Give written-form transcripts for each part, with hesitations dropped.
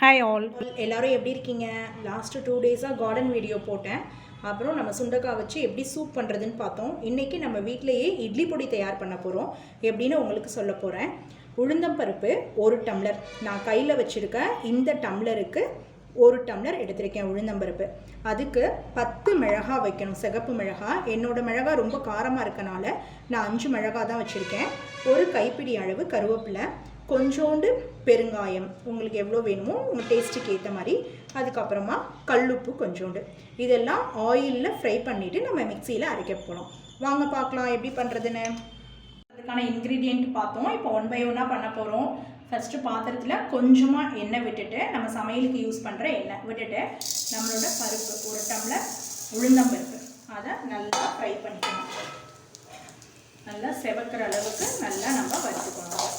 Hi all, எல்லோரும் எப்படி இருக்கீங்க? லாஸ்ட்டு 2 டேஸாக கார்டன் வீடியோ போட்டேன். அப்புறம் நம்ம சுண்டக்காய் வச்சு எப்படி சூப் பண்ணுறதுன்னு பார்த்தோம். இன்றைக்கி நம்ம வீட்டிலையே இட்லி பொடி தயார் பண்ண போகிறோம். எப்படின்னு உங்களுக்கு சொல்ல போகிறேன். உளுந்தம்பருப்பு 1 டம்ளர், நான் கையில் வச்சுருக்க இந்த டம்ளருக்கு 1 டம்ளர் எடுத்திருக்கேன் உளுந்தம்பருப்பு. அதுக்கு 10 மிளகா வைக்கணும், சிகப்பு மிளகா. என்னோடய மிளகா ரொம்ப காரமாக இருக்கனால நான் 5 மிளகா தான் வச்சுருக்கேன். ஒரு கைப்பிடி அளவு கருவேப்பிலை, கொஞ்சோண்டு பெருங்காயம், உங்களுக்கு எவ்வளோ வேணுமோ உங்கள் டேஸ்ட்டுக்கு ஏற்ற மாதிரி. அதுக்கப்புறமா கல்லுப்பு கொஞ்சோண்டு. இதெல்லாம் ஆயிலில் ஃப்ரை பண்ணிவிட்டு நம்ம மிக்சியில் அரைக்க போகிறோம். வாங்க பார்க்கலாம் எப்படி பண்ணுறதுன்னு. அதுக்கான இன்க்ரீடியண்ட் பார்த்தோம். இப்போ 1 பை 1 பண்ண போகிறோம். ஃபஸ்ட்டு பாத்திரத்தில் கொஞ்சமாக எண்ணெய் விட்டுட்டு, நம்ம சமையலுக்கு யூஸ் பண்ணுற எண்ணெய் விட்டுட்டு, நம்மளோட பருப்பு 1 டம்ளர் உளுந்தம்பருப்பு அதை நல்லா ஃப்ரை பண்ணிக்கணும். நல்லா செவக்கிற அளவுக்கு நல்லா நம்ம வறுத்துக்கணும்.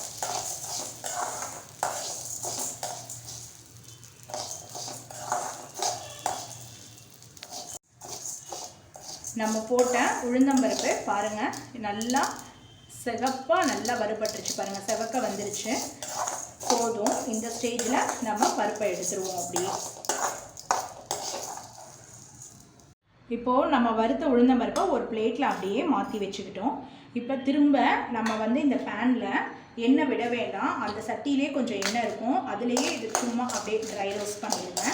நம்ம போட்ட உளுந்தம்பருப்பு பாருங்கள், நல்லா சிகப்பாக நல்லா வறுபட்டுருச்சு பாருங்கள், செவக்க வந்துருச்சு. போதும். இந்த ஸ்டேஜில் நம்ம பருப்பை எடுத்துருவோம். அப்படியே இப்போது நம்ம வறுத்த உளுந்தம்பருப்பை ஒரு பிளேட்டில் அப்படியே மாற்றி வச்சுக்கிட்டோம். இப்போ திரும்ப நம்ம இந்த பேனில் எண்ணெய் விட வேண்டாம். அந்த சட்டியிலே கொஞ்சம் எண்ணெய் இருக்கும், அதுலேயே இது சும்மா அப்படியே ட்ரை ரோஸ்ட் பண்ணிடுங்க.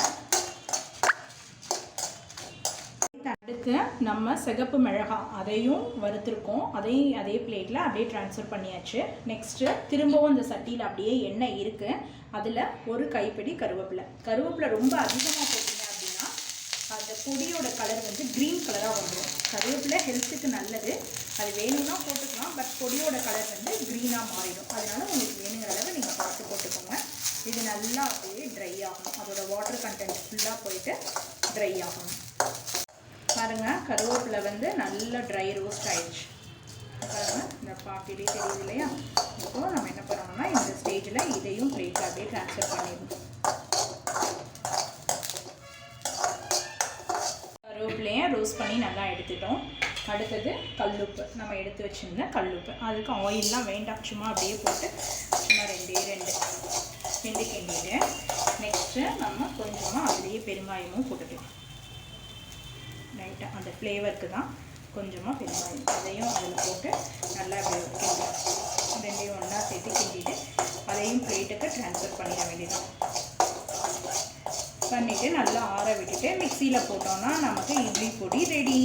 அடுத்து நம்ம சிகப்பு மிளகாய் அதையும் வறுத்துருக்கோம், அதையும் அதே பிளேட்டில் அப்படியே ட்ரான்ஸ்ஃபர் பண்ணியாச்சு. நெக்ஸ்ட்டு திரும்பவும் இந்த சட்டியில் அப்படியே எண்ணெய் இருக்குது, அதில் ஒரு கைப்பிடி கருவேப்பிலை ரொம்ப அதிகமாக போட்டிங்க அப்படின்னா அந்த பொடியோட கலர் க்ரீன் கலராக வந்துடும். கருவேப்பிலை ஹெல்த்துக்கு நல்லது, அது வேணும்னா போட்டுக்கலாம். பட் பொடியோட கலர் க்ரீனாக மாறிடும். அதனால் உங்களுக்கு வேணுங்கிற அளவு நீங்கள் பார்த்து போட்டுக்கோங்க. இது நல்லா அப்படியே ட்ரை ஆகணும், அதோட வாட்டர் கண்டென்ட் ஃபுல்லாக போயிட்டு ட்ரை ஆகணும். பாருங்கள், கருவேப்பிலை நல்லா ட்ரை ரோஸ்ட் ஆயிடுச்சு. பாருங்கள், இந்த பாட்டிலே தெரியுது இல்லையா? இப்போது நம்ம என்ன பண்ணணும்னா இந்த ஸ்டேஜில் இதையும் பிளேட்டில் அப்படியே ட்ரான்ஸ்ஃபர் பண்ணிடணும். கருவேப்பிலையை ரோஸ்ட் பண்ணி நல்லா எடுத்துட்டோம். அடுத்தது கல்லுப்பு, நம்ம எடுத்து வச்சுருந்த கல்லுப்பு. அதுக்கு ஆயிலெலாம் வேண்டாம், சும்மா அப்படியே போட்டு சும்மா ரெண்டு கிண்டிட்டு நெக்ஸ்ட்டு நம்ம கொஞ்சமாக அதுலேயே பெருங்காயமும் போட்டுக்கலாம். லைட்டாக அந்த ஃப்ளேவருக்கு தான் கொஞ்சமாக பெருங்காயம், அதையும் அதில் போட்டு நல்லா ரெண்டையும் ஒன்றா சேர்த்து கிண்டிட்டு அதையும் பிளேட்டுக்கு ட்ரான்ஸ்ஃபர் பண்ணிட வேண்டியதான். பண்ணிவிட்டு நல்லா ஆற விட்டுட்டு மிக்சியில் போட்டோன்னா நமக்கு இட்லி பொடி ரெடி.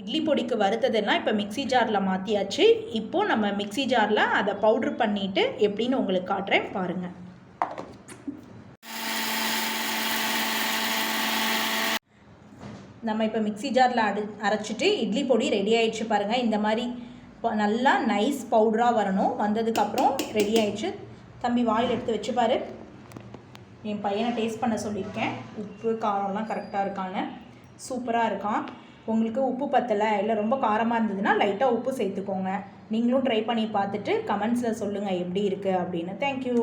இட்லி பொடிக்கு வறுத்ததெல்லாம் இப்போ மிக்சி ஜாரில் மாற்றியாச்சு. இப்போது நம்ம மிக்சி ஜாரில் அதை பவுட்ரு பண்ணிவிட்டு எப்படின்னு உங்களுக்கு காட்டுறேன் பாருங்கள். நம்ம இப்போ மிக்சி ஜாரில் அரைச்சிட்டு இட்லி பொடி ரெடி ஆகிடுச்சு பாருங்கள். இந்த மாதிரி நல்லா நைஸ் பவுடராக வரணும். வந்ததுக்கப்புறம் ரெடி ஆகிடுச்சு. தம்பி வாயில் எடுத்து வச்சு பாரு. என் பையனை டேஸ்ட் பண்ண சொல்லியிருக்கேன், உப்பு காரம்லாம் கரெக்டாக இருக்கான்னு. சூப்பராக இருக்கான். உங்களுக்கு உப்பு பத்தலை இல்லை ரொம்ப காரமாக இருந்ததுன்னா லைட்டாக உப்பு சேர்த்துக்கோங்க. நீங்களும் ட்ரை பண்ணி பார்த்துட்டு கமெண்ட்ஸில் சொல்லுங்கள் எப்படி இருக்குது அப்படின்னு. தேங்க்யூ.